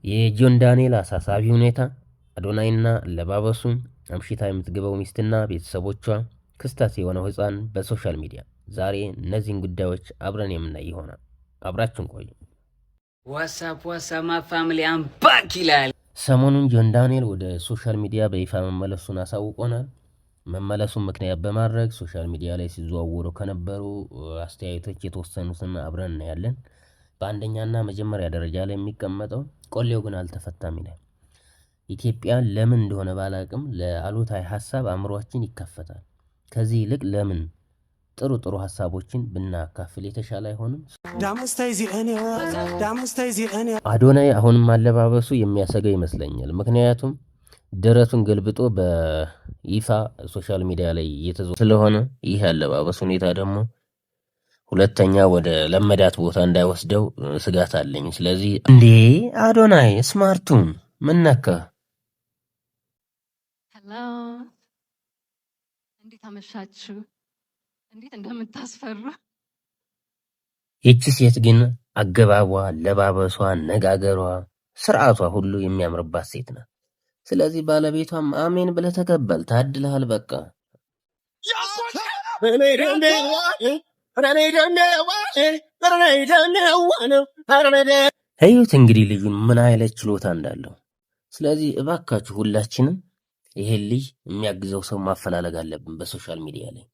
የጆን ዳንኤል አሳሳቢ ሁኔታ፣ አዶናይና አለባበሱ፣ አምሽታ የምትገባው ሚስትና ቤተሰቦቿ፣ ክስተት የሆነው ሕፃን በሶሻል ሚዲያ። ዛሬ እነዚህን ጉዳዮች አብረን የምናይ ይሆናል። አብራችን ቆዩ። ዋትስአፕ ማ ፋሚሊ አምባክ ይላል። ሰሞኑን ጆን ዳንኤል ወደ ሶሻል ሚዲያ በይፋ መመለሱን አሳውቆናል። መመለሱን ምክንያት በማድረግ ሶሻል ሚዲያ ላይ ሲዘዋወሩ ከነበሩ አስተያየቶች የተወሰኑትን አብረን እናያለን። በአንደኛና መጀመሪያ ደረጃ ላይ የሚቀመጠው ቆሌው ግን አልተፈታም ይላል። ኢትዮጵያ ለምን እንደሆነ ባላቅም ለአሉታዊ ሀሳብ አእምሯችን ይከፈታል። ከዚህ ይልቅ ለምን ጥሩ ጥሩ ሀሳቦችን ብናካፍል የተሻለ አይሆንም? አዶናይ አሁንም አለባበሱ የሚያሰገው ይመስለኛል። ምክንያቱም ደረቱን ገልብጦ በይፋ ሶሻል ሚዲያ ላይ እየተዘ ስለሆነ ይህ አለባበስ ሁኔታ ደግሞ ሁለተኛ ወደ ለመዳት ቦታ እንዳይወስደው ስጋት አለኝ። ስለዚህ እንዴ አዶናይ ስማርቱን ምን ነካ? ሄሎ እንዴት አመሻችሁ? እንዴት እንደምታስፈሩ! ይቺ ሴት ግን አገባቧ፣ ለባበሷ፣ አነጋገሯ፣ ስርዓቷ ሁሉ የሚያምርባት ሴት ናት። ስለዚህ ባለቤቷም አሜን ብለህ ተቀበል። ታድለሃል። በቃ እዩት እንግዲህ ልጁን ምን አይነት ችሎታ እንዳለው። ስለዚህ እባካችሁ ሁላችንም ይሄን ልጅ የሚያግዘው ሰው ማፈላለግ አለብን በሶሻል ሚዲያ ላይ።